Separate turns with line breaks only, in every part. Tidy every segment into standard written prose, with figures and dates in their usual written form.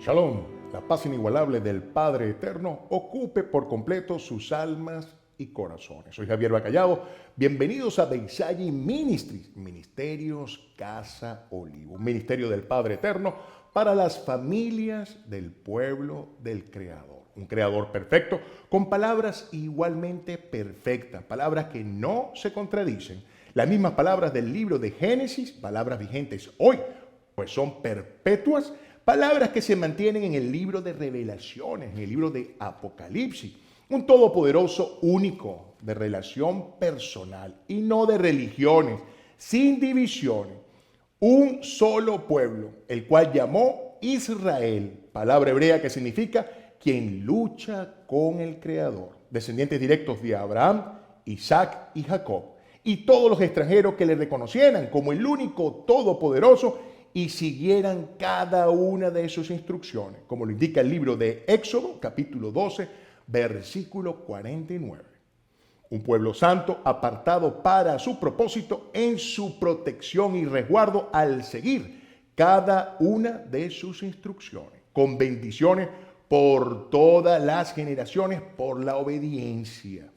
Shalom, la paz inigualable del Padre Eterno ocupe por completo sus almas y corazones. Soy Javier Bacallao, bienvenidos a Beisayi Ministries, Ministerios Casa Olivo, un ministerio del Padre Eterno para las familias del pueblo del Creador. Un Creador perfecto, con palabras igualmente perfectas, palabras que no se contradicen. Las mismas palabras del libro de Génesis, palabras vigentes hoy, pues son perpetuas, palabras que se mantienen en el libro de Revelaciones, en el libro de Apocalipsis. Un todopoderoso único de relación personal y no de religiones, sin divisiones. Un solo pueblo, el cual llamó Israel, palabra hebrea que significa quien lucha con el Creador. Descendientes directos de Abraham, Isaac y Jacob. Y todos los extranjeros que le reconocieran como el único todopoderoso y siguieran cada una de sus instrucciones, como lo indica el libro de Éxodo, capítulo 12, versículo 49. Un pueblo santo apartado para su propósito en su protección y resguardo al seguir cada una de sus instrucciones, con bendiciones por todas las generaciones por la obediencia,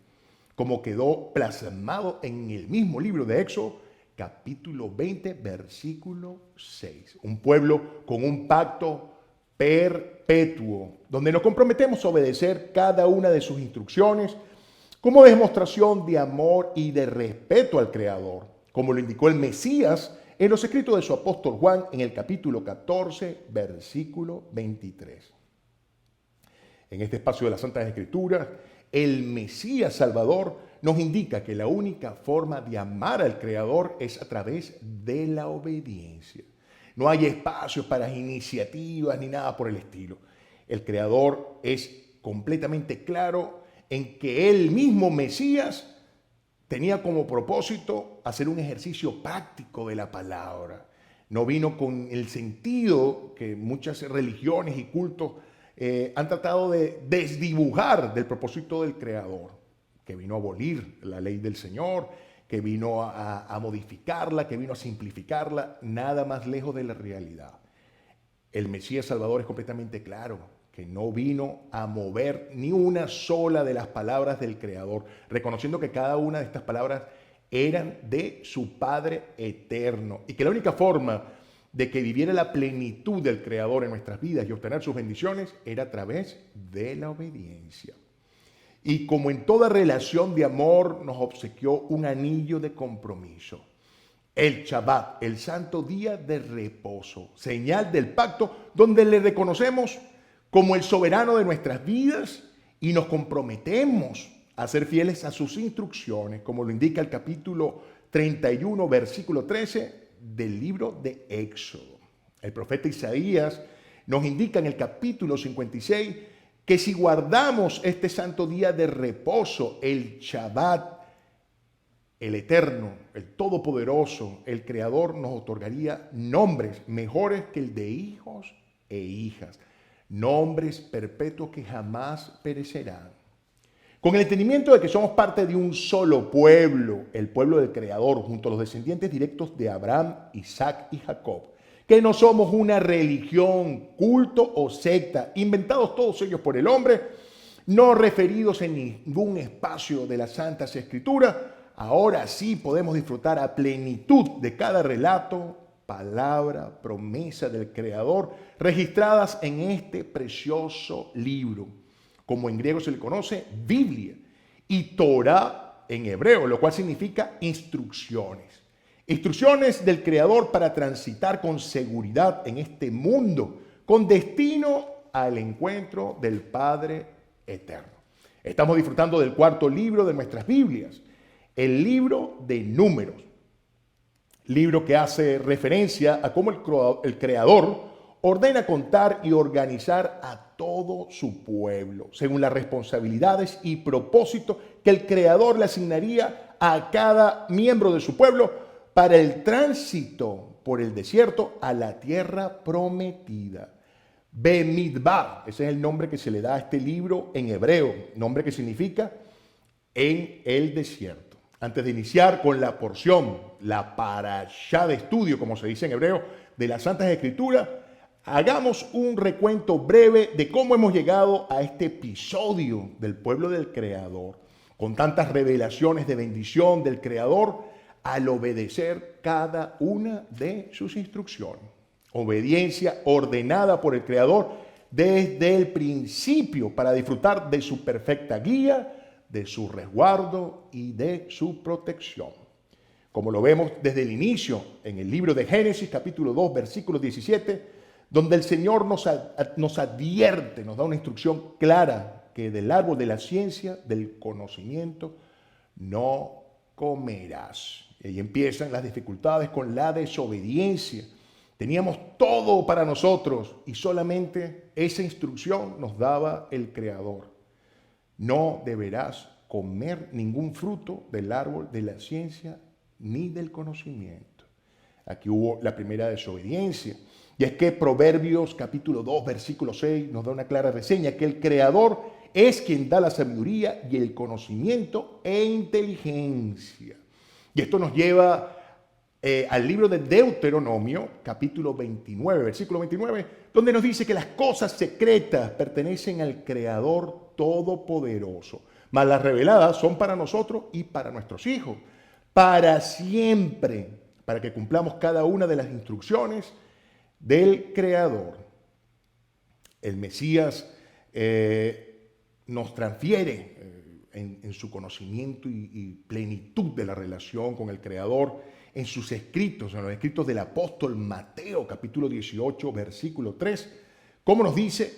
como quedó plasmado en el mismo libro de Éxodo, capítulo 20, versículo 6. Un pueblo con un pacto perpetuo, donde nos comprometemos a obedecer cada una de sus instrucciones como demostración de amor y de respeto al Creador, como lo indicó el Mesías en los escritos de su apóstol Juan en el capítulo 14, versículo 23. En este espacio de las Santas Escrituras, el Mesías Salvador nos indica que la única forma de amar al Creador es a través de la obediencia. No hay espacio para iniciativas ni nada por el estilo. El Creador es completamente claro en que él mismo, Mesías, tenía como propósito hacer un ejercicio práctico de la palabra. No vino con el sentido que muchas religiones y cultos han tratado de desdibujar del propósito del Creador, que vino a abolir la ley del Señor, que vino a modificarla, que vino a simplificarla, nada más lejos de la realidad. El Mesías Salvador es completamente claro, que no vino a mover ni una sola de las palabras del Creador, reconociendo que cada una de estas palabras eran de su Padre eterno y que la única forma de que viviera la plenitud del Creador en nuestras vidas y obtener sus bendiciones era a través de la obediencia. Y como en toda relación de amor nos obsequió un anillo de compromiso. El Shabbat, el santo día de reposo, señal del pacto donde le reconocemos como el soberano de nuestras vidas y nos comprometemos a ser fieles a sus instrucciones, como lo indica el capítulo 31, versículo 13 del libro de Éxodo. El profeta Isaías nos indica en el capítulo 56 que si guardamos este santo día de reposo, el Shabbat, el Eterno, el Todopoderoso, el Creador nos otorgaría nombres mejores que el de hijos e hijas, nombres perpetuos que jamás perecerán. Con el entendimiento de que somos parte de un solo pueblo, el pueblo del Creador, junto a los descendientes directos de Abraham, Isaac y Jacob, que no somos una religión, culto o secta, inventados todos ellos por el hombre, no referidos en ningún espacio de las Santas Escrituras, ahora sí podemos disfrutar a plenitud de cada relato, palabra, promesa del Creador, registradas en este precioso libro, como en griego se le conoce, Biblia, y Torah en hebreo, lo cual significa instrucciones. Instrucciones del Creador para transitar con seguridad en este mundo, con destino al encuentro del Padre Eterno. Estamos disfrutando del cuarto libro de nuestras Biblias, el libro de Números, libro que hace referencia a cómo el Creador ordena contar y organizar a todo su pueblo, según las responsabilidades y propósitos que el Creador le asignaría a cada miembro de su pueblo para el tránsito por el desierto a la tierra prometida. Bemidbar, ese es el nombre que se le da a este libro en hebreo, nombre que significa en el desierto. Antes de iniciar con la porción, la parashá de estudio, como se dice en hebreo, de las Santas Escrituras, Hagamos un recuento breve de cómo hemos llegado a este episodio del pueblo del Creador, con tantas revelaciones de bendición del Creador al obedecer cada una de sus instrucciones. Obediencia ordenada por el Creador desde el principio para disfrutar de su perfecta guía, de su resguardo y de su protección. Como lo vemos desde el inicio en el libro de Génesis, capítulo 2, versículo 17, donde el Señor nos advierte, nos da una instrucción clara que del árbol de la ciencia, del conocimiento, no comerás. Y ahí empiezan las dificultades con la desobediencia. Teníamos todo para nosotros y solamente esa instrucción nos daba el Creador. No deberás comer ningún fruto del árbol de la ciencia ni del conocimiento. Aquí hubo la primera desobediencia. Y es que Proverbios capítulo 2, versículo 6 nos da una clara reseña que el Creador es quien da la sabiduría y el conocimiento e inteligencia. Y esto nos lleva al libro de Deuteronomio, capítulo 29, versículo 29, donde nos dice que las cosas secretas pertenecen al Creador Todopoderoso, mas las reveladas son para nosotros y para nuestros hijos, para siempre, para que cumplamos cada una de las instrucciones del Creador. El Mesías nos transfiere en su conocimiento y plenitud de la relación con el Creador en sus escritos, en los escritos del apóstol Mateo, capítulo 18, versículo 3, como nos dice,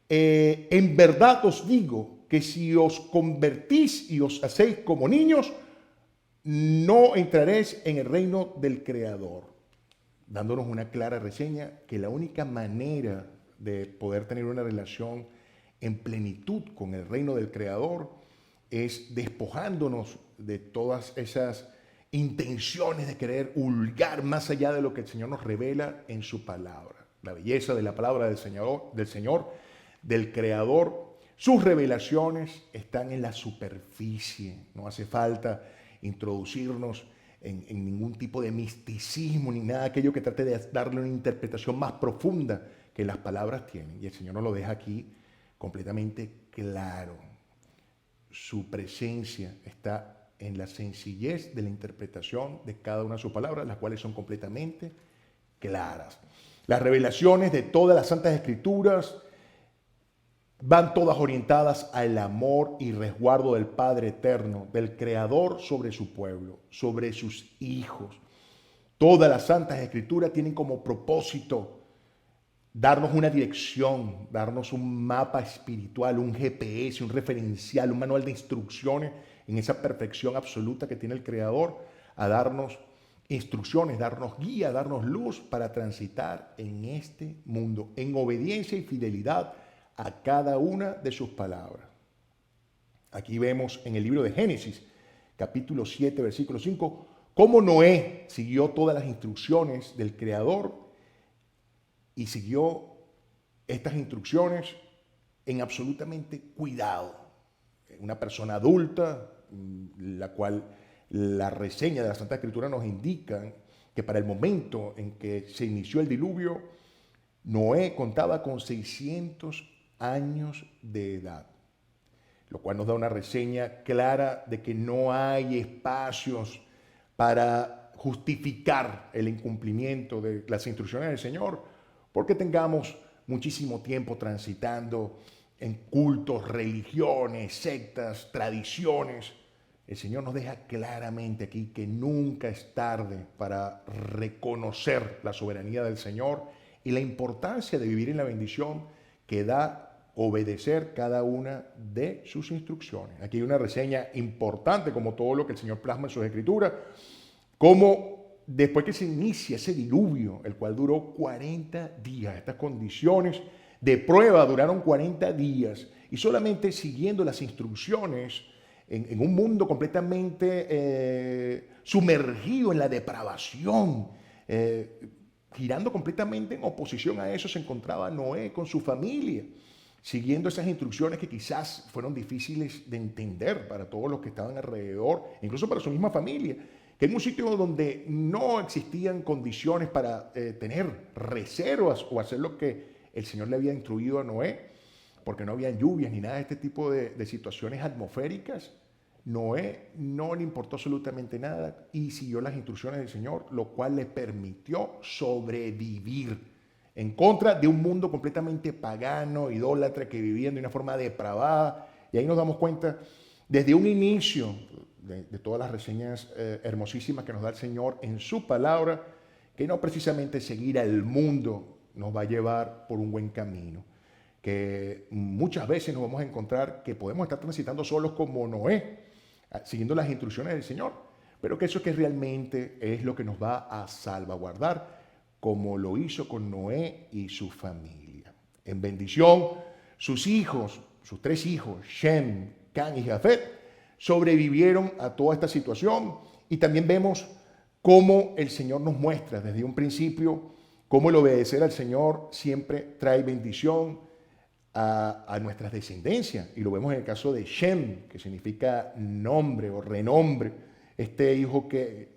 en verdad os digo que si os convertís y os hacéis como niños, no entraréis en el reino del Creador, dándonos una clara reseña que la única manera de poder tener una relación en plenitud con el reino del Creador es despojándonos de todas esas intenciones de querer hurgar más allá de lo que el Señor nos revela en su palabra. La belleza de la palabra del Señor, del Creador. Sus revelaciones están en la superficie. No hace falta introducirnos en ningún tipo de misticismo ni nada aquello que trate de darle una interpretación más profunda que las palabras tienen. Y el Señor nos lo deja aquí completamente claro. Su presencia está en la sencillez de la interpretación de cada una de sus palabras, las cuales son completamente claras. Las revelaciones de todas las Santas Escrituras van todas orientadas al amor y resguardo del Padre Eterno, del Creador sobre su pueblo, sobre sus hijos. Todas las Santas Escrituras tienen como propósito darnos una dirección, darnos un mapa espiritual, un GPS, un referencial, un manual de instrucciones en esa perfección absoluta que tiene el Creador, a darnos instrucciones, darnos guía, darnos luz para transitar en este mundo, en obediencia y fidelidad a cada una de sus palabras. Aquí vemos en el libro de Génesis, capítulo 7, versículo 5, cómo Noé siguió todas las instrucciones del Creador y siguió estas instrucciones en absolutamente cuidado. Una persona adulta, la cual la reseña de la Santa Escritura nos indica que para el momento en que se inició el diluvio, Noé contaba con 600 años de edad, lo cual nos da una reseña clara de que no hay espacios para justificar el incumplimiento de las instrucciones del Señor, porque tengamos muchísimo tiempo transitando en cultos, religiones, sectas, tradiciones. El Señor nos deja claramente aquí que nunca es tarde para reconocer la soberanía del Señor y la importancia de vivir en la bendición que da obedecer cada una de sus instrucciones. Aquí hay una reseña importante, como todo lo que el Señor plasma en sus escrituras, como después que se inicia ese diluvio, el cual duró 40 días, estas condiciones de prueba duraron 40 días, y solamente siguiendo las instrucciones en un mundo completamente sumergido en la depravación, girando completamente en oposición a eso, se encontraba Noé con su familia, siguiendo esas instrucciones que quizás fueron difíciles de entender para todos los que estaban alrededor, incluso para su misma familia, que en un sitio donde no existían condiciones para tener reservas o hacer lo que el Señor le había instruido a Noé, porque no había lluvias ni nada de este tipo de situaciones atmosféricas, Noé no le importó absolutamente nada y siguió las instrucciones del Señor, lo cual le permitió sobrevivir en contra de un mundo completamente pagano, idólatra, que vivían de una forma depravada. Y ahí nos damos cuenta, desde un inicio de todas las reseñas hermosísimas que nos da el Señor en su palabra, que no precisamente seguir al mundo nos va a llevar por un buen camino, que muchas veces nos vamos a encontrar que podemos estar transitando solos como Noé, siguiendo las instrucciones del Señor, pero que eso que realmente es lo que nos va a salvaguardar, como lo hizo con Noé y su familia. En bendición, sus hijos, sus 3 hijos, Shem, Cam y Jafet, sobrevivieron a toda esta situación, y también vemos cómo el Señor nos muestra desde un principio cómo el obedecer al Señor siempre trae bendición a nuestras descendencias. Y lo vemos en el caso de Shem, que significa nombre o renombre, este hijo que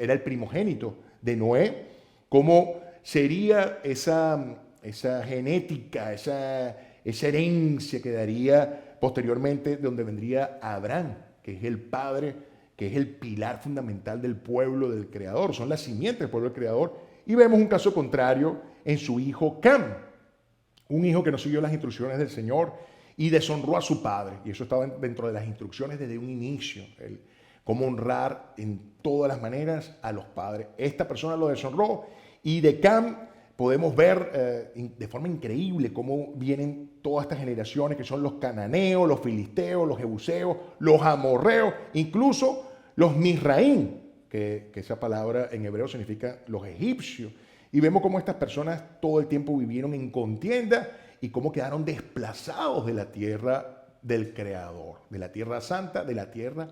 era el primogénito de Noé, cómo sería esa genética, esa herencia que daría posteriormente, de donde vendría Abraham, que es el padre, que es el pilar fundamental del pueblo del Creador, son las simientes del pueblo del Creador. Y vemos un caso contrario en su hijo Cam, un hijo que no siguió las instrucciones del Señor y deshonró a su padre. Y eso estaba dentro de las instrucciones desde un inicio, cómo honrar en todas las maneras a los padres. Esta persona lo deshonró, y de Cam podemos ver de forma increíble cómo vienen todas estas generaciones, que son los cananeos, los filisteos, los jebuseos, los amorreos, incluso los misraín, que esa palabra en hebreo significa los egipcios. Y vemos cómo estas personas todo el tiempo vivieron en contienda y cómo quedaron desplazados de la tierra del Creador, de la tierra santa, de la tierra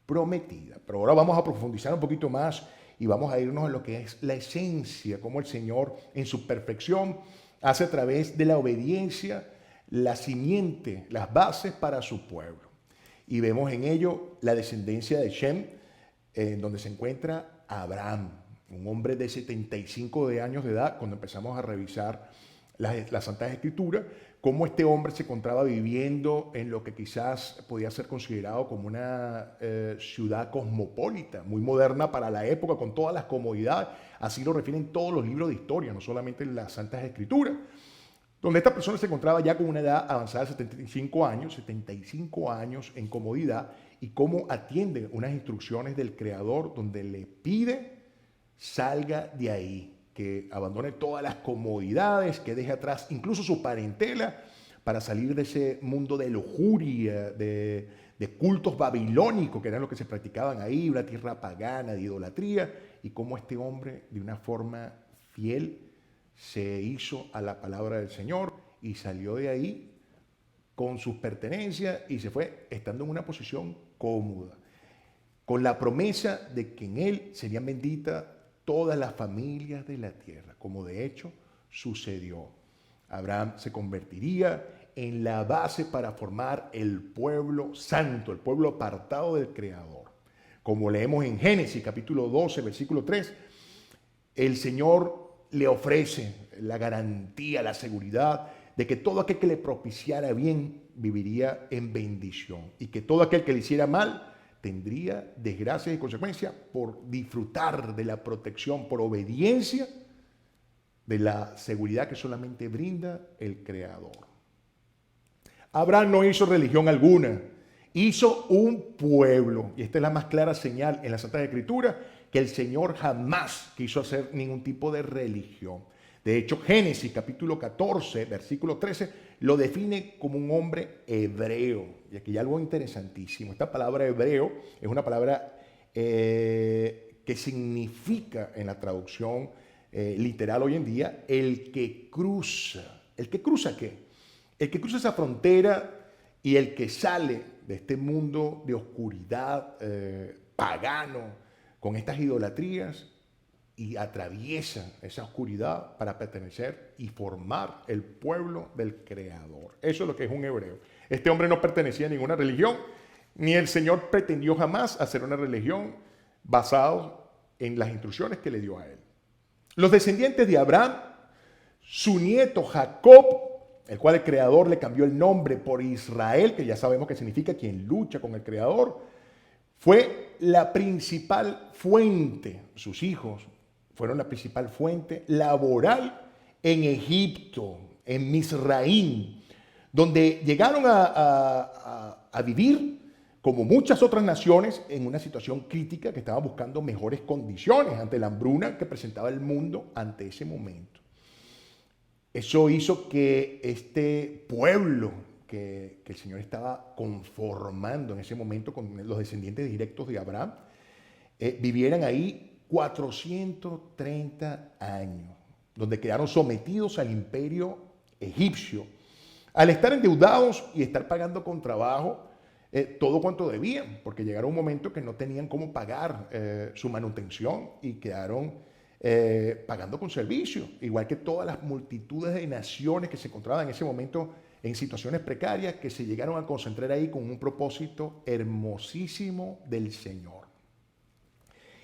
prometida. Pero ahora vamos a profundizar un poquito más y vamos a irnos en lo que es la esencia, cómo el Señor en su perfección hace a través de la obediencia la simiente, las bases para su pueblo. Y vemos en ello la descendencia de Shem, en donde se encuentra Abraham, un hombre de 75 años de edad, cuando empezamos a revisar las Santas Escrituras, cómo este hombre se encontraba viviendo en lo que quizás podía ser considerado como una ciudad cosmopolita, muy moderna para la época, con todas las comodidades. Así lo refieren todos los libros de historia, no solamente en las Santas Escrituras, donde esta persona se encontraba ya con una edad avanzada de 75 años en comodidad, y cómo atiende unas instrucciones del Creador donde le pide salga de ahí, que abandone todas las comodidades, que deje atrás incluso su parentela, para salir de ese mundo de lujuria, de cultos babilónicos, que eran lo que se practicaban ahí, una tierra pagana, de idolatría, y cómo este hombre, de una forma fiel, se hizo a la palabra del Señor y salió de ahí con sus pertenencias y se fue estando en una posición cómoda, con la promesa de que en él serían benditas todas las familias de la tierra, como de hecho sucedió. Abraham se convertiría en la base para formar el pueblo santo, el pueblo apartado del Creador. Como leemos en Génesis capítulo 12, versículo 3, el Señor le ofrece la garantía, la seguridad de que todo aquel que le propiciara bien viviría en bendición, y que todo aquel que le hiciera mal tendría desgracias y consecuencias por disfrutar de la protección, por obediencia de la seguridad que solamente brinda el Creador. Abraham no hizo religión alguna, hizo un pueblo, y esta es la más clara señal en las Santas Escrituras, que el Señor jamás quiso hacer ningún tipo de religión. De hecho, Génesis capítulo 14, versículo 13, lo define como un hombre hebreo. Y aquí hay algo interesantísimo. Esta palabra hebreo es una palabra que significa, en la traducción literal hoy en día, el que cruza. ¿El que cruza qué? El que cruza esa frontera y el que sale de este mundo de oscuridad pagano, con estas idolatrías, y atraviesa esa oscuridad para pertenecer y formar el pueblo del Creador. Eso es lo que es un hebreo. Este hombre no pertenecía a ninguna religión, ni el Señor pretendió jamás hacer una religión basados en las instrucciones que le dio a él. Los descendientes de Abraham, su nieto Jacob, el cual el Creador le cambió el nombre por Israel, que ya sabemos que significa quien lucha con el Creador, fue la principal fuente, sus hijos fueron la principal fuente laboral en Egipto, en Misraín, donde llegaron a vivir, como muchas otras naciones, en una situación crítica que estaban buscando mejores condiciones ante la hambruna que presentaba el mundo ante ese momento. Eso hizo que este pueblo que el Señor estaba conformando en ese momento con los descendientes directos de Abraham, vivieran ahí 430 años, donde quedaron sometidos al imperio egipcio. Al estar endeudados y estar pagando con trabajo todo cuanto debían, porque llegaron un momento que no tenían cómo pagar su manutención y quedaron pagando con servicio, igual que todas las multitudes de naciones que se encontraban en ese momento en situaciones precarias, que se llegaron a concentrar ahí con un propósito hermosísimo del Señor.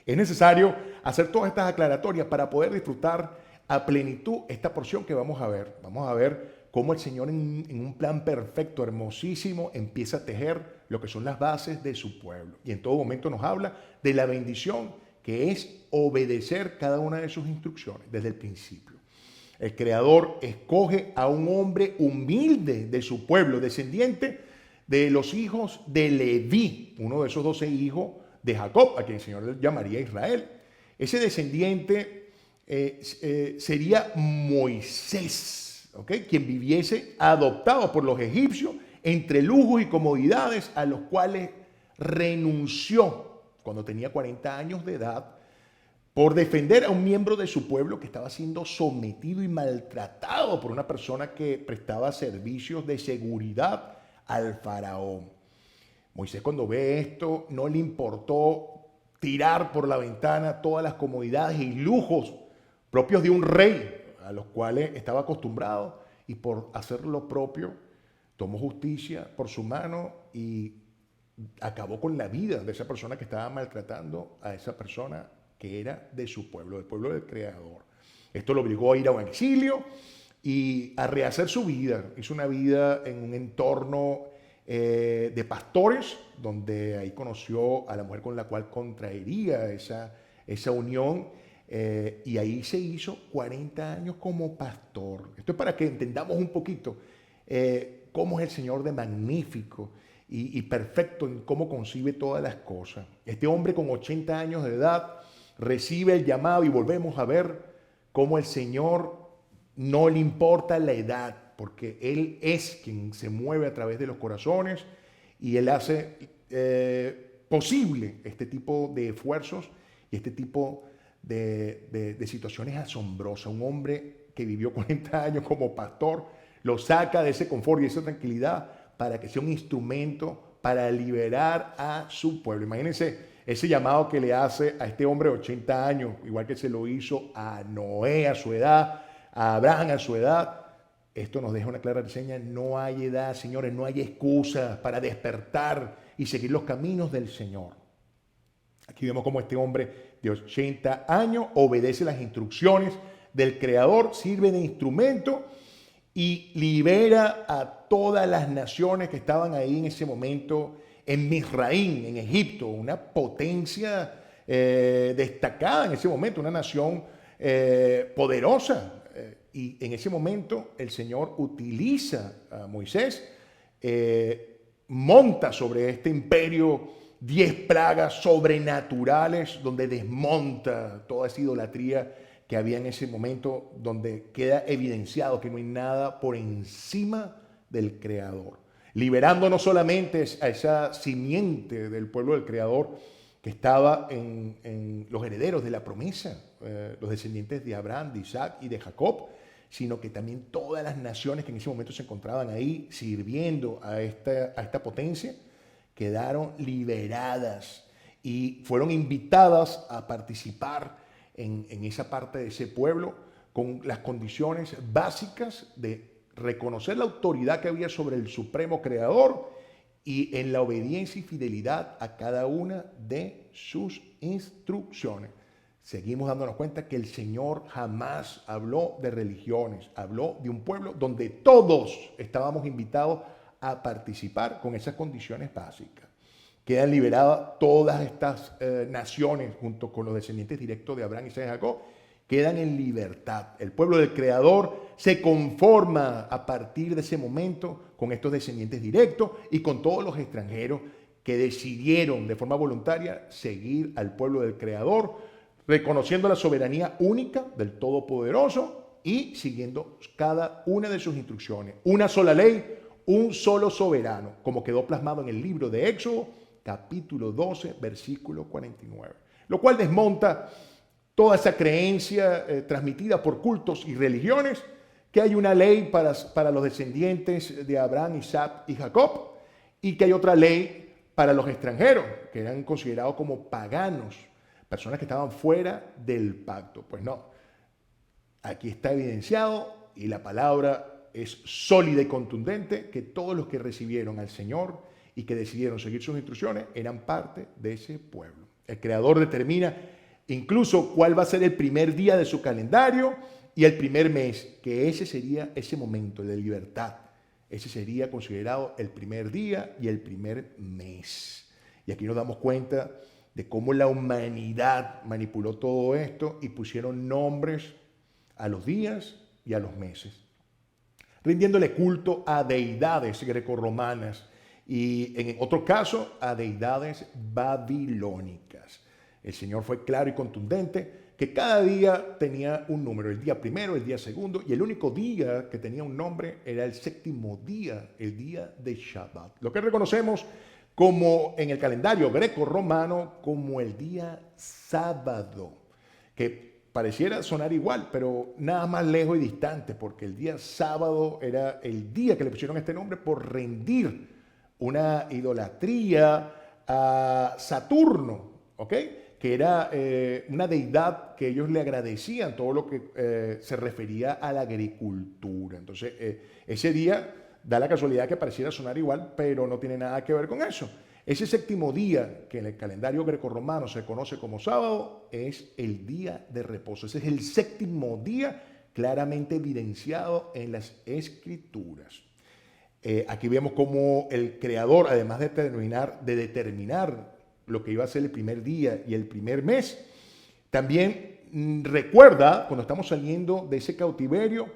Es necesario hacer todas estas aclaratorias para poder disfrutar a plenitud esta porción que vamos a ver. Vamos a ver cómo el Señor en un plan perfecto, hermosísimo, empieza a tejer lo que son las bases de su pueblo. Y en todo momento nos habla de la bendición que es obedecer cada una de sus instrucciones desde el principio. El Creador escoge a un hombre humilde de su pueblo, descendiente de los hijos de Leví, uno de esos 12 hijos de Jacob, a quien el Señor llamaría Israel. Ese descendiente sería Moisés, ¿okay? Quien viviese adoptado por los egipcios entre lujos y comodidades a los cuales renunció cuando tenía 40 años de edad, por defender a un miembro de su pueblo que estaba siendo sometido y maltratado por una persona que prestaba servicios de seguridad al faraón. Moisés, cuando ve esto, no le importó tirar por la ventana todas las comodidades y lujos propios de un rey a los cuales estaba acostumbrado, y por hacer lo propio tomó justicia por su mano y acabó con la vida de esa persona que estaba maltratando a esa persona que era de su pueblo, del pueblo del Creador. Esto lo obligó a ir a un exilio y a rehacer su vida. Hizo una vida en un entorno de pastores, donde ahí conoció a la mujer con la cual contraería esa unión, y ahí se hizo 40 años como pastor. Esto es para que entendamos un poquito cómo es el Señor de magnífico y perfecto en cómo concibe todas las cosas. Este hombre con 80 años de edad recibe el llamado, y volvemos a ver cómo el Señor no le importa la edad, porque Él es quien se mueve a través de los corazones, y Él hace posible este tipo de esfuerzos y este tipo de situaciones asombrosas. Un hombre que vivió 40 años como pastor lo saca de ese confort y esa tranquilidad para que sea un instrumento para liberar a su pueblo. Imagínense ese llamado que le hace a este hombre de 80 años, igual que se lo hizo a Noé a su edad, a Abraham a su edad. Esto nos deja una clara reseña: no hay edad, señores, no hay excusa para despertar y seguir los caminos del Señor. Aquí vemos cómo este hombre de 80 años obedece las instrucciones del Creador, sirve de instrumento y libera a todas las naciones que estaban ahí en ese momento en Misraín, en Egipto, una potencia destacada en ese momento, una nación poderosa. Y en ese momento el Señor utiliza a Moisés, monta sobre este imperio 10 plagas sobrenaturales, donde desmonta toda esa idolatría que había en ese momento, donde queda evidenciado que no hay nada por encima del Creador, liberando no solamente a esa simiente del pueblo del Creador que estaba en los herederos de la promesa, los descendientes de Abraham, de Isaac y de Jacob, sino que también todas las naciones que en ese momento se encontraban ahí sirviendo a esta potencia quedaron liberadas y fueron invitadas a participar en esa parte de ese pueblo, con las condiciones básicas de reconocer la autoridad que había sobre el supremo creador y en la obediencia y fidelidad a cada una de sus instrucciones. Seguimos dándonos cuenta que el Señor jamás habló de religiones, habló de un pueblo donde todos estábamos invitados a participar con esas condiciones básicas. Quedan liberadas todas estas naciones junto con los descendientes directos de Abraham, Isaac y Jacob, quedan en libertad. El pueblo del Creador se conforma a partir de ese momento con estos descendientes directos y con todos los extranjeros que decidieron de forma voluntaria seguir al pueblo del Creador, reconociendo la soberanía única del Todopoderoso y siguiendo cada una de sus instrucciones. Una sola ley, un solo soberano, como quedó plasmado en el libro de Éxodo, capítulo 12, versículo 49. Lo cual desmonta toda esa creencia transmitida por cultos y religiones, que hay una ley para los descendientes de Abraham, Isaac y Jacob, y que hay otra ley para los extranjeros, que eran considerados como paganos, personas que estaban fuera del pacto. Pues no, aquí está evidenciado y la palabra es sólida y contundente, que todos los que recibieron al Señor y que decidieron seguir sus instrucciones eran parte de ese pueblo. El Creador determina incluso cuál va a ser el primer día de su calendario y el primer mes, que ese sería ese momento de libertad. Ese sería considerado el primer día y el primer mes. Y aquí nos damos cuenta de cómo la humanidad manipuló todo esto y pusieron nombres a los días y a los meses, rindiéndole culto a deidades grecorromanas y en otro caso a deidades babilónicas. El Señor fue claro y contundente que cada día tenía un número, el día primero, el día segundo, y el único día que tenía un nombre era el séptimo día, el día de Shabbat. Lo que reconocemos como en el calendario greco-romano como el día sábado, que pareciera sonar igual, pero nada más lejos y distante, porque el día sábado era el día que le pusieron este nombre por rendir una idolatría a Saturno, ¿ok? Que era una deidad que ellos le agradecían todo lo que se refería a la agricultura. Entonces, ese día da la casualidad que pareciera sonar igual, pero no tiene nada que ver con eso. Ese séptimo día, que en el calendario grecorromano se conoce como sábado, es el día de reposo. Ese es el séptimo día claramente evidenciado en las Escrituras. Aquí vemos cómo el Creador, además de determinar lo que iba a ser el primer día y el primer mes, también recuerda, cuando estamos saliendo de ese cautiverio,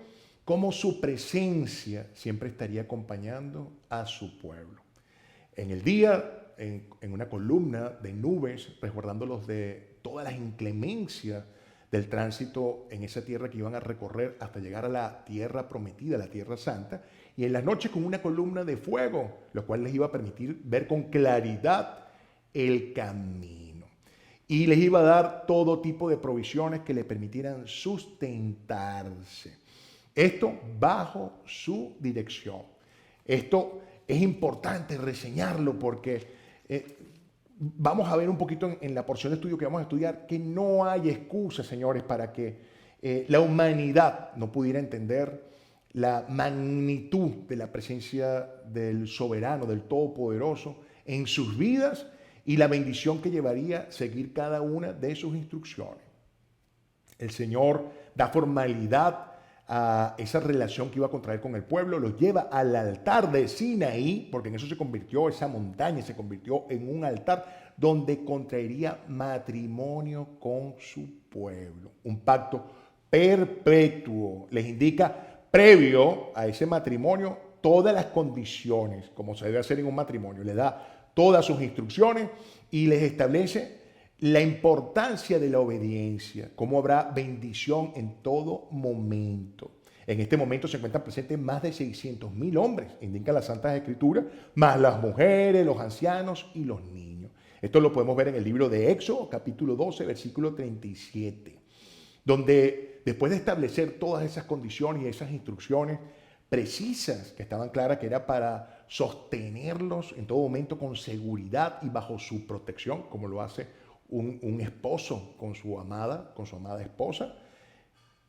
cómo su presencia siempre estaría acompañando a su pueblo. En el día, en una columna de nubes, resguardándolos de todas las inclemencias del tránsito en esa tierra que iban a recorrer hasta llegar a la tierra prometida, la tierra santa, y en las noches con una columna de fuego, lo cual les iba a permitir ver con claridad el camino. Y les iba a dar todo tipo de provisiones que le permitieran sustentarse. Esto bajo su dirección. Esto es importante reseñarlo porque vamos a ver un poquito en la porción de estudio que vamos a estudiar que no hay excusa, señores, para que la humanidad no pudiera entender la magnitud de la presencia del soberano, del todopoderoso en sus vidas y la bendición que llevaría seguir cada una de sus instrucciones. El Señor da formalidad a esa relación que iba a contraer con el pueblo, los lleva al altar de Sinaí, porque en eso se convirtió, esa montaña se convirtió en un altar donde contraería matrimonio con su pueblo. Un pacto perpetuo. Les indica previo a ese matrimonio todas las condiciones, como se debe hacer en un matrimonio. Les da todas sus instrucciones y les establece la importancia de la obediencia, cómo habrá bendición en todo momento. En este momento se encuentran presentes más de 600.000 hombres, indica las Santas Escrituras, más las mujeres, los ancianos y los niños. Esto lo podemos ver en el libro de Éxodo, capítulo 12, versículo 37, donde después de establecer todas esas condiciones y esas instrucciones precisas, que estaban claras que era para sostenerlos en todo momento con seguridad y bajo su protección, como lo hace un esposo con su amada esposa,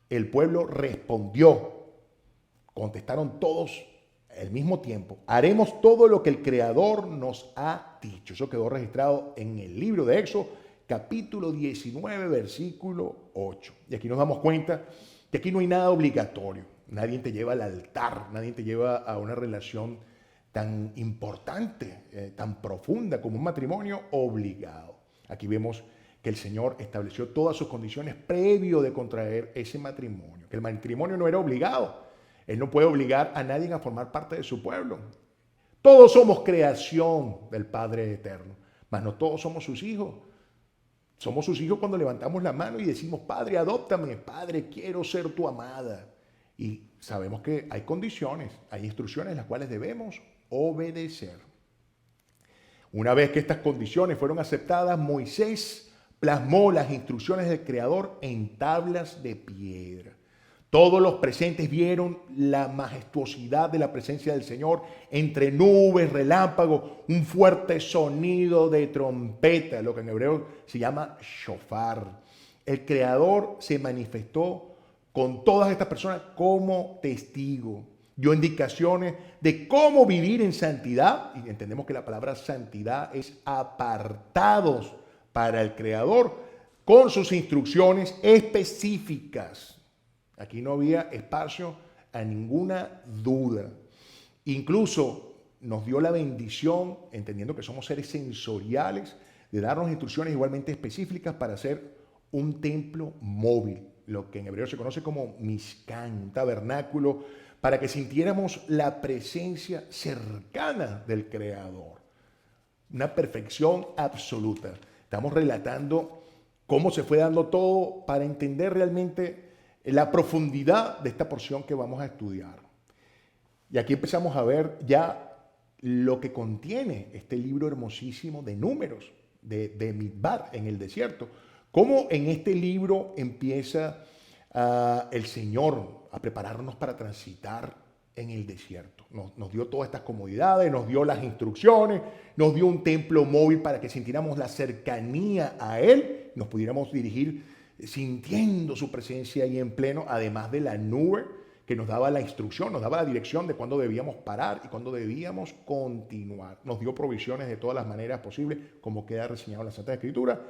el pueblo respondió. Contestaron todos al mismo tiempo, haremos todo lo que el Creador nos ha dicho. Eso quedó registrado en el libro de Éxodo, capítulo 19, versículo 8. Y aquí nos damos cuenta que aquí no hay nada obligatorio. Nadie te lleva al altar, nadie te lleva a una relación tan importante, tan profunda como un matrimonio obligado. Aquí vemos que el Señor estableció todas sus condiciones previo de contraer ese matrimonio, que el matrimonio no era obligado. Él no puede obligar a nadie a formar parte de su pueblo. Todos somos creación del Padre Eterno, mas no todos somos sus hijos. Somos sus hijos cuando levantamos la mano y decimos, Padre, adóptame, Padre, quiero ser tu amada. Y sabemos que hay condiciones, hay instrucciones las cuales debemos obedecer. Una vez que estas condiciones fueron aceptadas, Moisés plasmó las instrucciones del Creador en tablas de piedra. Todos los presentes vieron la majestuosidad de la presencia del Señor entre nubes, relámpagos, un fuerte sonido de trompeta, lo que en hebreo se llama shofar. El Creador se manifestó con todas estas personas como testigo. Dio indicaciones de cómo vivir en santidad, y entendemos que la palabra santidad es apartados para el Creador, con sus instrucciones específicas. Aquí no había espacio a ninguna duda. Incluso nos dio la bendición, entendiendo que somos seres sensoriales, de darnos instrucciones igualmente específicas para hacer un templo móvil, lo que en hebreo se conoce como Mishkan, un tabernáculo, para que sintiéramos la presencia cercana del Creador. Una perfección absoluta. Estamos relatando cómo se fue dando todo para entender realmente la profundidad de esta porción que vamos a estudiar. Y aquí empezamos a ver ya lo que contiene este libro hermosísimo de Números, de Midbar en el desierto. Cómo en este libro empieza el Señor a prepararnos para transitar en el desierto. Nos dio todas estas comodidades, nos dio las instrucciones, nos dio un templo móvil para que sintiéramos la cercanía a Él, nos pudiéramos dirigir sintiendo su presencia ahí en pleno, además de la nube que nos daba la instrucción, nos daba la dirección de cuándo debíamos parar y cuándo debíamos continuar. Nos dio provisiones de todas las maneras posibles, como queda reseñado en la Santa Escritura.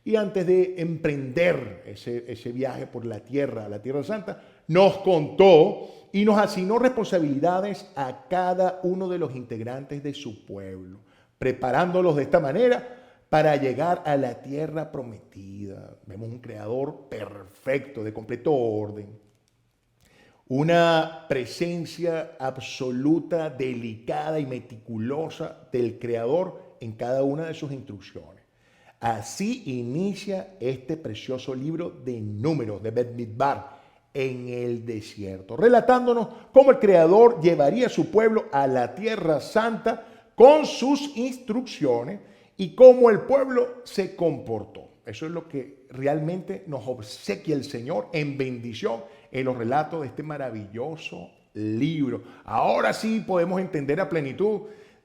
Y antes de emprender ese viaje por la Tierra Santa, nos contó y nos asignó responsabilidades a cada uno de los integrantes de su pueblo, preparándolos de esta manera para llegar a la tierra prometida. Vemos un creador perfecto, de completo orden. Una presencia absoluta, delicada y meticulosa del creador en cada una de sus instrucciones. Así inicia este precioso libro de Números, de Bamidbar, en el desierto, relatándonos cómo el creador llevaría a su pueblo a la tierra santa con sus instrucciones y cómo el pueblo se comportó. Eso es lo que realmente nos obsequia el Señor en bendición en los relatos de este maravilloso libro. Ahora sí podemos entender a plenitud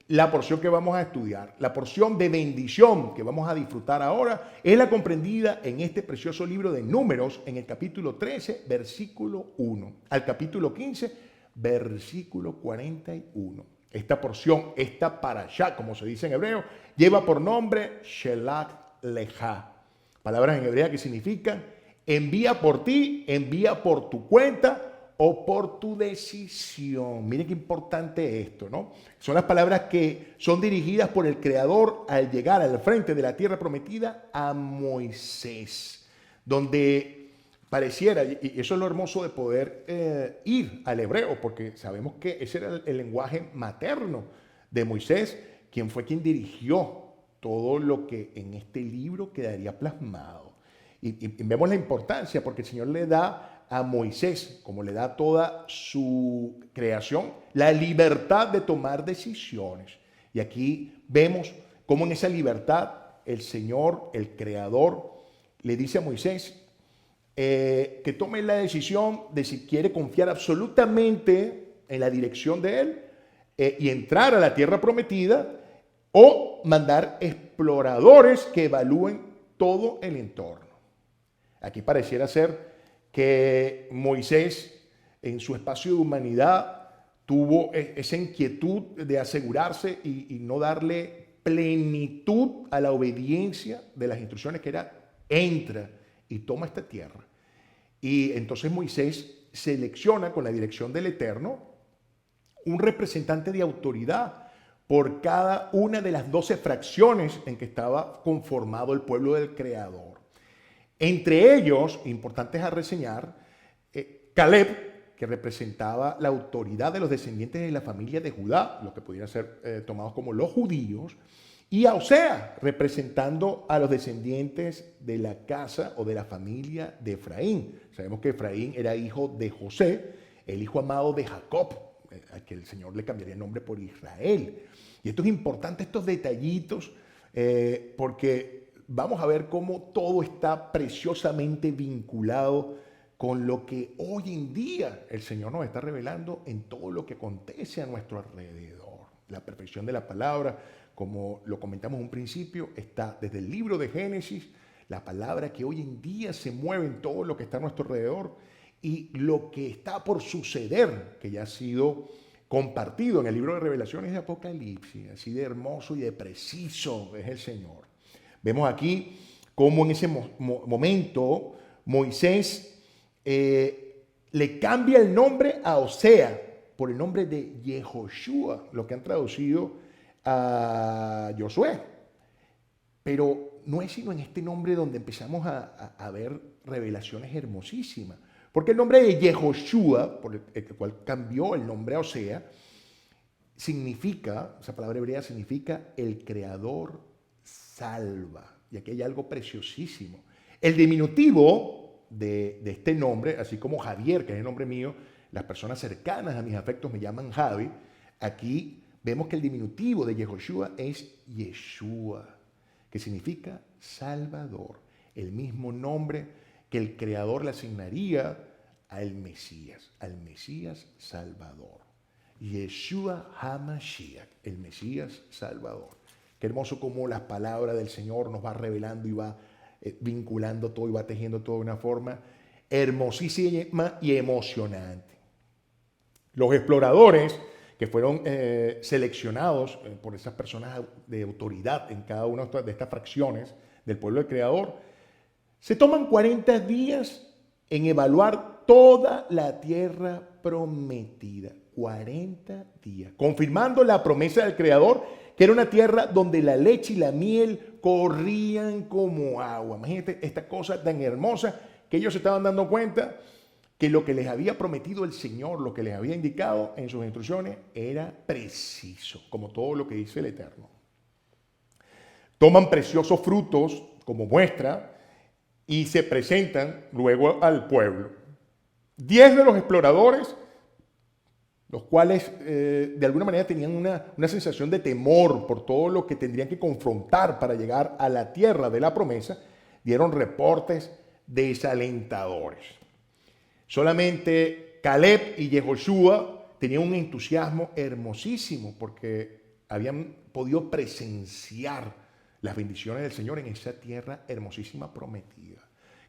la porción que vamos a estudiar. La porción de bendición que vamos a disfrutar ahora es la comprendida en este precioso libro de Números, en el capítulo 13, versículo 1, al capítulo 15, versículo 41. Esta porción, esta parashá, como se dice en hebreo, lleva por nombre Shelach Lecha. Palabras en hebreo que significan envía por ti, envía por tu cuenta o por tu decisión. Miren qué importante esto, ¿no? Son las palabras que son dirigidas por el Creador al llegar al frente de la tierra prometida a Moisés, donde pareciera, y eso es lo hermoso de poder ir al hebreo, porque sabemos que ese era el lenguaje materno de Moisés, quien fue quien dirigió todo lo que en este libro quedaría plasmado. Y vemos la importancia, porque el Señor le da a Moisés, como le da toda su creación, la libertad de tomar decisiones. Y aquí vemos cómo en esa libertad el Señor, el Creador, le dice a Moisés que tome la decisión de si quiere confiar absolutamente en la dirección de Él y entrar a la tierra prometida, o mandar exploradores que evalúen todo el entorno. Aquí pareciera ser que Moisés, en su espacio de humanidad, tuvo esa inquietud de asegurarse y no darle plenitud a la obediencia de las instrucciones que era, entra y toma esta tierra. Y entonces Moisés selecciona con la dirección del Eterno un representante de autoridad por cada una de las 12 fracciones en que estaba conformado el pueblo del Creador. Entre ellos, importantes a reseñar, Caleb, que representaba la autoridad de los descendientes de la familia de Judá, los que pudieran ser tomados como los judíos, y a Osea, representando a los descendientes de la casa o de la familia de Efraín. Sabemos que Efraín era hijo de José, el hijo amado de Jacob, a que el Señor le cambiaría el nombre por Israel. Y esto es importante, estos detallitos, porque vamos a ver cómo todo está preciosamente vinculado con lo que hoy en día el Señor nos está revelando en todo lo que acontece a nuestro alrededor. La perfección de la palabra, como lo comentamos en un principio, está desde el libro de Génesis, la palabra que hoy en día se mueve en todo lo que está a nuestro alrededor y lo que está por suceder, que ya ha sido compartido en el libro de Revelaciones de Apocalipsis. Así de hermoso y de preciso es el Señor. Vemos aquí cómo en ese momento Moisés le cambia el nombre a Osea por el nombre de Yehoshua, lo que han traducido a Josué. Pero no es sino en este nombre donde empezamos a ver revelaciones hermosísimas. Porque el nombre de Yehoshua, por el cual cambió el nombre a Osea, significa, esa palabra hebrea significa el Creador salva. Y aquí hay algo preciosísimo. El diminutivo de este nombre, así como Javier, que es el nombre mío, las personas cercanas a mis afectos me llaman Javi, aquí vemos que el diminutivo de Yehoshua es Yeshua, que significa Salvador, el mismo nombre que el Creador le asignaría al Mesías Salvador. Yeshua HaMashiach, el Mesías Salvador. Qué hermoso cómo las palabras del Señor nos va revelando y va vinculando todo y va tejiendo todo de una forma hermosísima y emocionante. Los exploradores que fueron seleccionados por esas personas de autoridad en cada una de estas fracciones del pueblo del Creador, se toman 40 días en evaluar toda la tierra prometida. 40 días, confirmando la promesa del Creador, que era una tierra donde la leche y la miel corrían como agua. Imagínate esta cosa tan hermosa que ellos se estaban dando cuenta que lo que les había prometido el Señor, lo que les había indicado en sus instrucciones, era preciso, como todo lo que dice el Eterno. Toman preciosos frutos como muestra y se presentan luego al pueblo. 10 de los exploradores, los cuales de alguna manera tenían una sensación de temor por todo lo que tendrían que confrontar para llegar a la tierra de la promesa, dieron reportes desalentadores. Solamente Caleb y Yehoshua tenían un entusiasmo hermosísimo porque habían podido presenciar las bendiciones del Señor en esa tierra hermosísima prometida.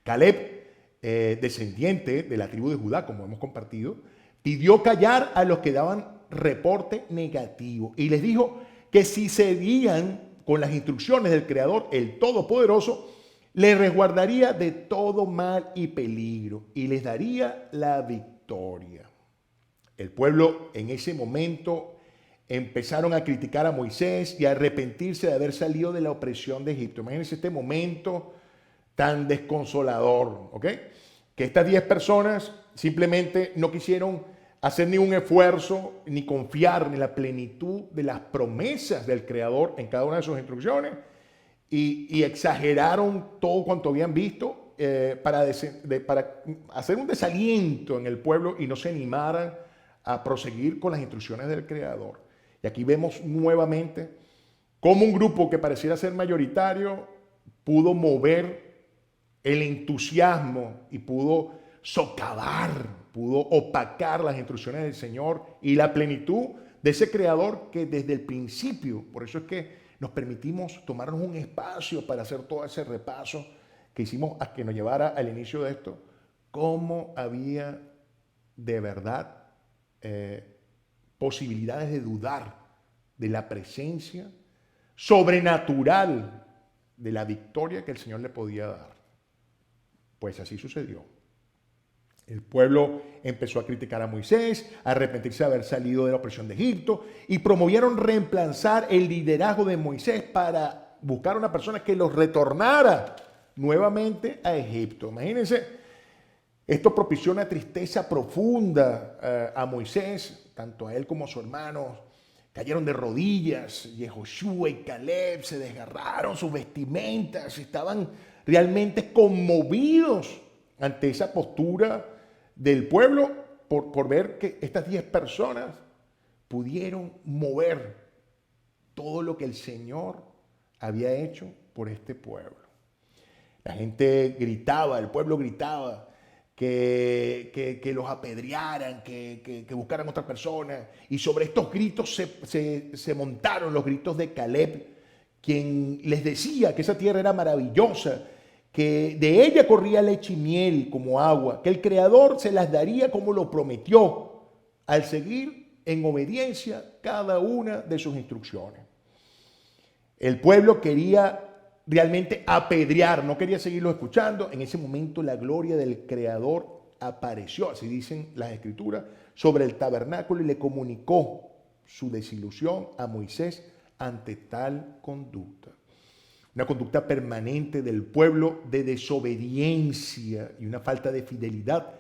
Caleb, descendiente de la tribu de Judá, como hemos compartido, pidió callar a los que daban reporte negativo y les dijo que si seguían con las instrucciones del Creador, el Todopoderoso, les resguardaría de todo mal y peligro y les daría la victoria. El pueblo en ese momento empezaron a criticar a Moisés y a arrepentirse de haber salido de la opresión de Egipto. Imagínense este momento tan desconsolador, ¿ok? Que estas 10 personas simplemente no quisieron hacer ningún esfuerzo ni confiar en la plenitud de las promesas del Creador en cada una de sus instrucciones y exageraron todo cuanto habían visto para hacer un desaliento en el pueblo y no se animaran a proseguir con las instrucciones del Creador. Y aquí vemos nuevamente cómo un grupo que pareciera ser mayoritario pudo mover el entusiasmo y pudo socavar, pudo opacar las instrucciones del Señor y la plenitud de ese Creador que desde el principio, por eso es que nos permitimos tomarnos un espacio para hacer todo ese repaso que hicimos a que nos llevara al inicio de esto, cómo había de verdad posibilidades de dudar de la presencia sobrenatural de la victoria que el Señor le podía dar. Pues así sucedió. El pueblo empezó a criticar a Moisés, a arrepentirse de haber salido de la opresión de Egipto y promovieron reemplazar el liderazgo de Moisés para buscar una persona que los retornara nuevamente a Egipto. Imagínense, esto propició una tristeza profunda a Moisés, tanto a él como a su hermano. Cayeron de rodillas, Yehoshua y Caleb se desgarraron sus vestimentas, estaban realmente conmovidos ante esa postura del pueblo por ver que estas 10 personas pudieron mover todo lo que el Señor había hecho por este pueblo. La gente gritaba, el pueblo gritaba que los apedrearan, que buscaran otra persona. Y sobre estos gritos se montaron los gritos de Caleb, quien les decía que esa tierra era maravillosa, que de ella corría leche y miel como agua, que el Creador se las daría como lo prometió, al seguir en obediencia cada una de sus instrucciones. El pueblo quería realmente apedrear, no quería seguirlo escuchando. En ese momento la gloria del Creador apareció, así dicen las Escrituras, sobre el tabernáculo y le comunicó su desilusión a Moisés ante tal conducta. Una conducta permanente del pueblo de desobediencia y una falta de fidelidad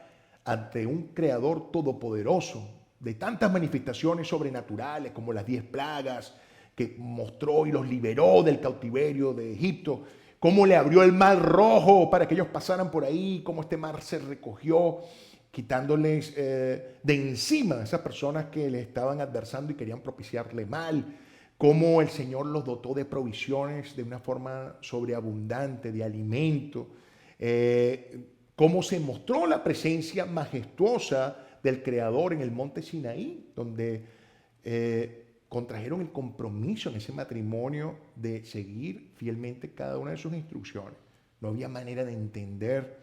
ante un Creador todopoderoso, de tantas manifestaciones sobrenaturales como las 10 plagas que mostró y los liberó del cautiverio de Egipto, cómo le abrió el mar rojo para que ellos pasaran por ahí, cómo este mar se recogió, quitándoles de encima a esas personas que les estaban adversando y querían propiciarle mal, cómo el Señor los dotó de provisiones de una forma sobreabundante, de alimento, cómo se mostró la presencia majestuosa del Creador en el monte Sinaí, donde contrajeron el compromiso en ese matrimonio de seguir fielmente cada una de sus instrucciones. No había manera de entender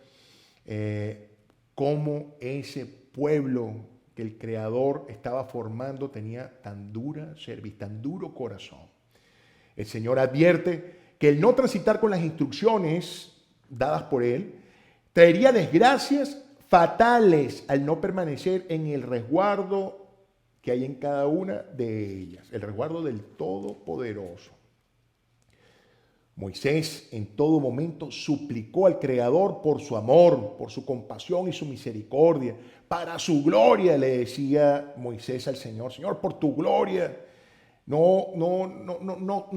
cómo ese pueblo que el Creador estaba formando tenía tan dura cerviz, tan duro corazón. El Señor advierte que el no transitar con las instrucciones dadas por Él traería desgracias fatales al no permanecer en el resguardo que hay en cada una de ellas, el resguardo del Todopoderoso. Moisés en todo momento suplicó al Creador por su amor, por su compasión y su misericordia. Para su gloria le decía Moisés al Señor, Señor, por tu gloria, no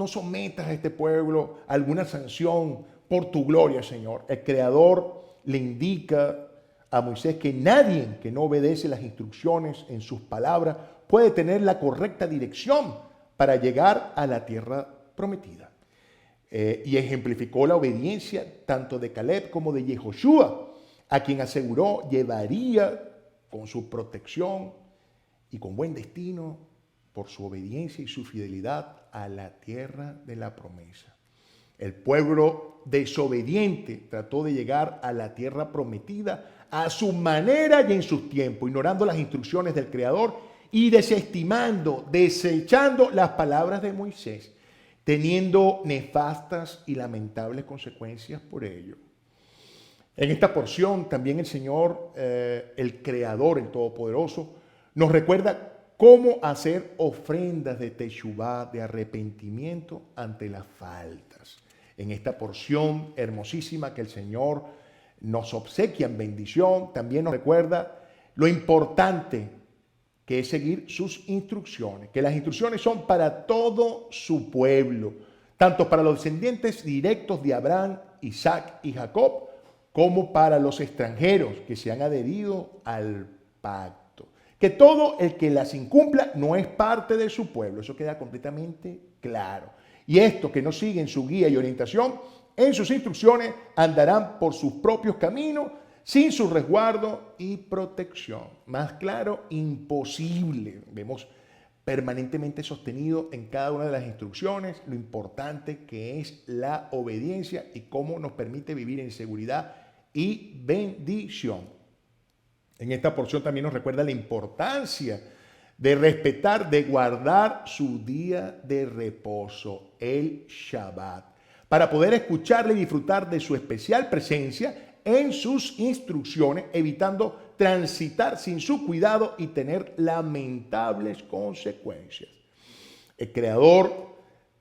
sometas a este pueblo a alguna sanción, por tu gloria, Señor. El Creador le indica a Moisés que nadie que no obedece las instrucciones en sus palabras puede tener la correcta dirección para llegar a la tierra prometida. Y ejemplificó la obediencia tanto de Caleb como de Yehoshua, a quien aseguró llevaría con su protección y con buen destino por su obediencia y su fidelidad a la tierra de la promesa. El pueblo desobediente trató de llegar a la tierra prometida a su manera y en sus tiempos, ignorando las instrucciones del Creador y desechando las palabras de Moisés, teniendo nefastas y lamentables consecuencias por ello. En esta porción también el Señor, el Creador, el Todopoderoso, nos recuerda cómo hacer ofrendas de teshuvá, de arrepentimiento ante las faltas. En esta porción hermosísima que el Señor nos obsequia en bendición, también nos recuerda lo importante que es seguir sus instrucciones, que las instrucciones son para todo su pueblo, tanto para los descendientes directos de Abraham, Isaac y Jacob, como para los extranjeros que se han adherido al pacto. Que todo el que las incumpla no es parte de su pueblo, eso queda completamente claro. Y estos que no siguen su guía y orientación, en sus instrucciones andarán por sus propios caminos, sin su resguardo y protección. Más claro, imposible. Vemos permanentemente sostenido en cada una de las instrucciones lo importante que es la obediencia y cómo nos permite vivir en seguridad y bendición. En esta porción también nos recuerda la importancia de respetar, de guardar su día de reposo, el Shabbat, para poder escucharle y disfrutar de su especial presencia en sus instrucciones, evitando transitar sin su cuidado y tener lamentables consecuencias. El Creador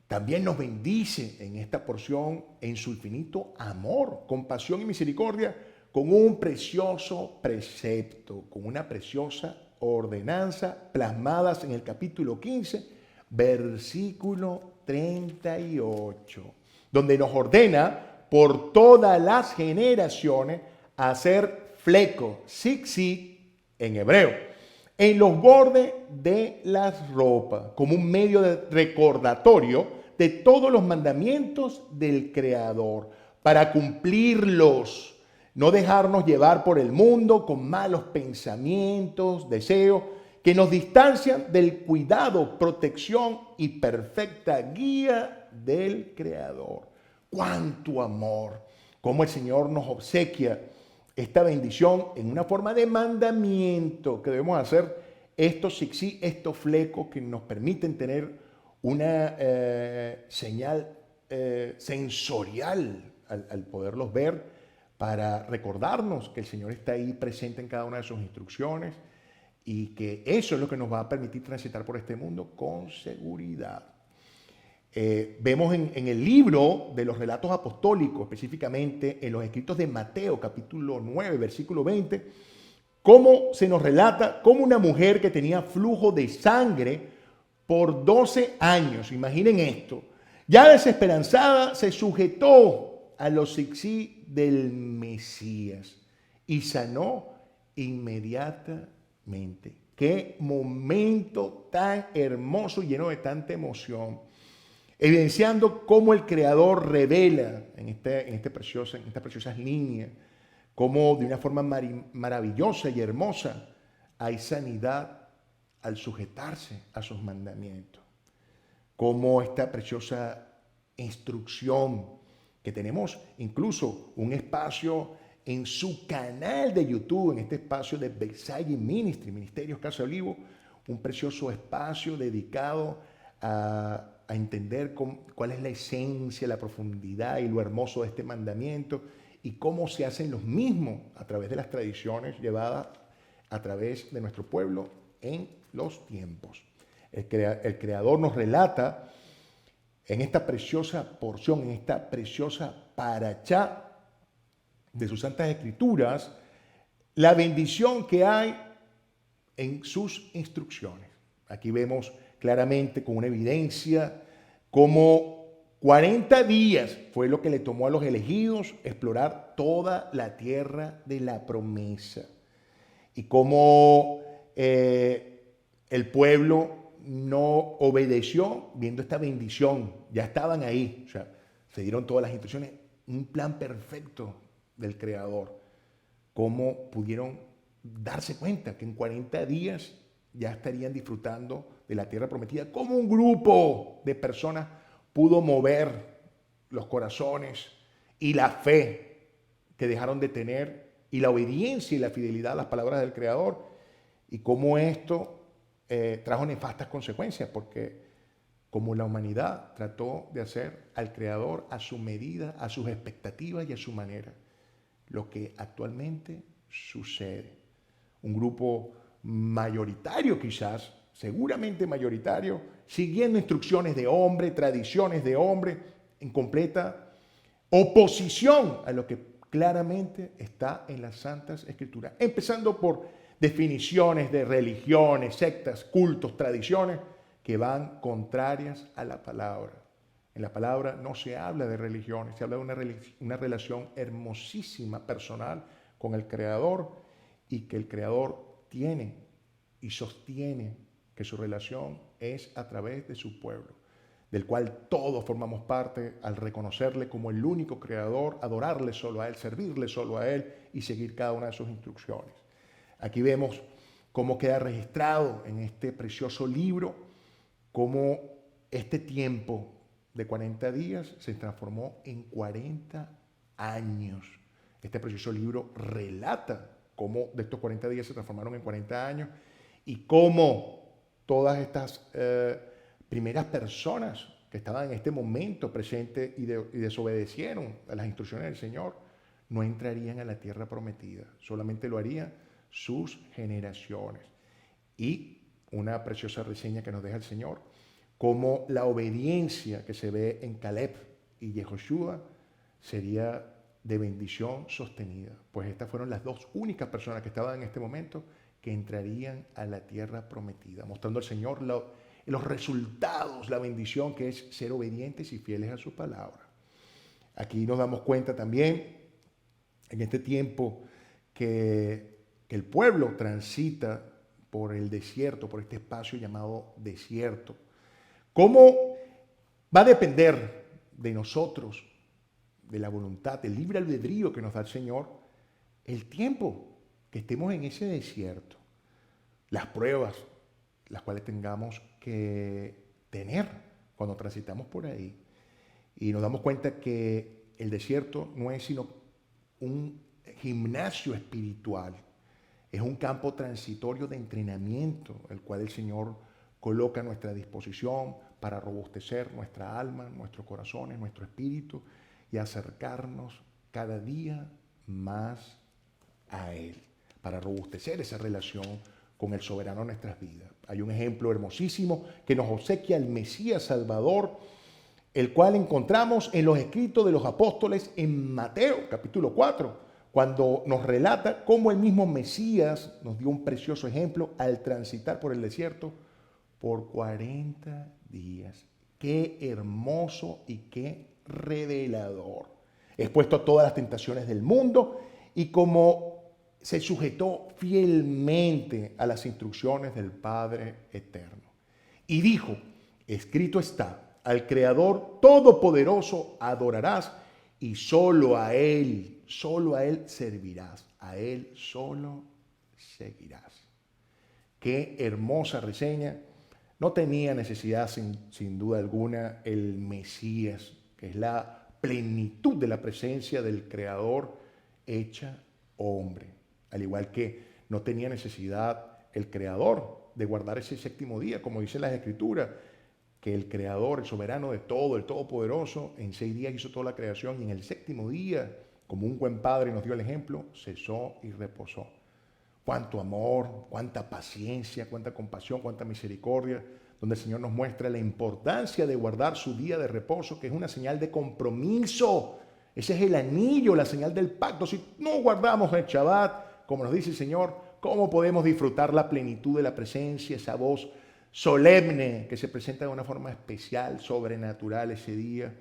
también nos bendice en esta porción en su infinito amor, compasión y misericordia con un precioso precepto, con una preciosa ordenanza plasmadas en el capítulo 15, versículo 38, donde nos ordena por todas las generaciones a hacer fleco, tzitzit en hebreo, en los bordes de las ropas, como un medio de recordatorio de todos los mandamientos del Creador, para cumplirlos, no dejarnos llevar por el mundo con malos pensamientos, deseos, que nos distancian del cuidado, protección y perfecta guía del Creador. ¡Cuánto amor! Cómo el Señor nos obsequia esta bendición en una forma de mandamiento que debemos hacer estos tzitzit, estos flecos que nos permiten tener una señal sensorial al poderlos ver, para recordarnos que el Señor está ahí presente en cada una de sus instrucciones y que eso es lo que nos va a permitir transitar por este mundo con seguridad. Vemos en el libro de los relatos apostólicos, específicamente en los escritos de Mateo, capítulo 9, versículo 20, cómo se nos relata cómo una mujer que tenía flujo de sangre por 12 años, imaginen esto, ya desesperanzada, se sujetó a los tzitzit del Mesías y sanó inmediatamente. Qué momento tan hermoso y lleno de tanta emoción, evidenciando cómo el Creador revela en estas preciosas líneas, cómo de una forma maravillosa y hermosa hay sanidad al sujetarse a sus mandamientos, cómo esta preciosa instrucción que tenemos incluso un espacio en su canal de YouTube, en este espacio de Beisayi Ministry, Ministerios Casa Olivo, un precioso espacio dedicado a entender cuál es la esencia, la profundidad y lo hermoso de este mandamiento y cómo se hacen los mismos a través de las tradiciones llevadas a través de nuestro pueblo en los tiempos. El Creador nos relata en esta preciosa porción, en esta preciosa parachá de sus Santas Escrituras, la bendición que hay en sus instrucciones. Aquí vemos claramente con una evidencia cómo 40 días fue lo que le tomó a los elegidos explorar toda la tierra de la promesa y cómo el pueblo no obedeció viendo esta bendición. Ya estaban ahí, o sea, se dieron todas las instrucciones, un plan perfecto del Creador. Cómo pudieron darse cuenta que en 40 días ya estarían disfrutando de la tierra prometida. Cómo un grupo de personas pudo mover los corazones y la fe que dejaron de tener y la obediencia y la fidelidad a las palabras del Creador, y cómo esto trajo nefastas consecuencias, porque como la humanidad trató de hacer al Creador a su medida, a sus expectativas y a su manera, lo que actualmente sucede. Un grupo mayoritario quizás, seguramente mayoritario, siguiendo instrucciones de hombre, tradiciones de hombre, en completa oposición a lo que claramente está en las Santas Escrituras. Empezando por definiciones de religiones, sectas, cultos, tradiciones que van contrarias a la palabra. En la palabra no se habla de religiones, se habla de una relación hermosísima, personal, con el Creador, y que el Creador tiene y sostiene que su relación es a través de su pueblo, del cual todos formamos parte al reconocerle como el único Creador, adorarle solo a Él, servirle solo a Él y seguir cada una de sus instrucciones. Aquí vemos cómo queda registrado en este precioso libro, cómo este tiempo de 40 días se transformó en 40 años. Este precioso libro relata cómo de estos 40 días se transformaron en 40 años y cómo todas estas primeras personas que estaban en este momento presentes y desobedecieron a las instrucciones del Señor, no entrarían a la tierra prometida. Solamente lo harían sus generaciones. Y una preciosa reseña que nos deja el Señor, como la obediencia que se ve en Caleb y Yehoshua sería de bendición sostenida. Pues estas fueron las dos únicas personas que estaban en este momento que entrarían a la tierra prometida, mostrando al Señor los resultados, la bendición que es ser obedientes y fieles a su palabra. Aquí nos damos cuenta también, en este tiempo, que el pueblo transita por el desierto, por este espacio llamado desierto. ¿Cómo va a depender de nosotros, de la voluntad, del libre albedrío que nos da el Señor, el tiempo que estemos en ese desierto? Las pruebas, las cuales tengamos que tener cuando transitamos por ahí. Y nos damos cuenta que el desierto no es sino un gimnasio espiritual, es un campo transitorio de entrenamiento, el cual el Señor coloca a nuestra disposición para robustecer nuestra alma, nuestros corazones, nuestro espíritu y acercarnos cada día más a Él, para robustecer esa relación con el soberano de nuestras vidas. Hay un ejemplo hermosísimo que nos obsequia el Mesías Salvador, el cual encontramos en los escritos de los apóstoles en Mateo, capítulo 4, cuando nos relata cómo el mismo Mesías nos dio un precioso ejemplo al transitar por el desierto por 40 días. Qué hermoso y qué revelador. Expuesto a todas las tentaciones del mundo y como se sujetó fielmente a las instrucciones del Padre Eterno. Y dijo, escrito está, al Creador Todopoderoso adorarás y solo a Él servirás, a Él solo seguirás. Qué hermosa reseña. No tenía necesidad, sin duda alguna, el Mesías, que es la plenitud de la presencia del Creador hecha hombre. Al igual que no tenía necesidad el Creador de guardar ese séptimo día, como dicen las Escrituras, que el Creador, el soberano de todo, el Todopoderoso, en 6 días hizo toda la creación y en el séptimo día, como un buen padre nos dio el ejemplo, cesó y reposó. Cuánto amor, cuánta paciencia, cuánta compasión, cuánta misericordia, donde el Señor nos muestra la importancia de guardar su día de reposo, que es una señal de compromiso. Ese es el anillo, la señal del pacto. Si no guardamos el Shabbat, como nos dice el Señor, ¿cómo podemos disfrutar la plenitud de la presencia, esa voz solemne que se presenta de una forma especial, sobrenatural ese día,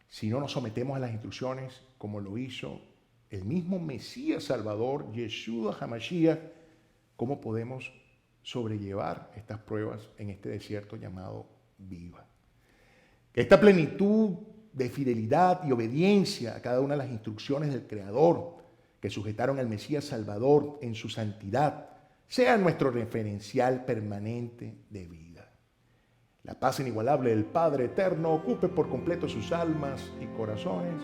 si no nos sometemos a las instrucciones como lo hizo el mismo Mesías Salvador, Yeshua HaMashiach? ¿Cómo podemos sobrellevar estas pruebas en este desierto llamado vida? Que esta plenitud de fidelidad y obediencia a cada una de las instrucciones del Creador que sujetaron al Mesías Salvador en su santidad sea nuestro referencial permanente de vida. La paz inigualable del Padre Eterno ocupe por completo sus almas y corazones.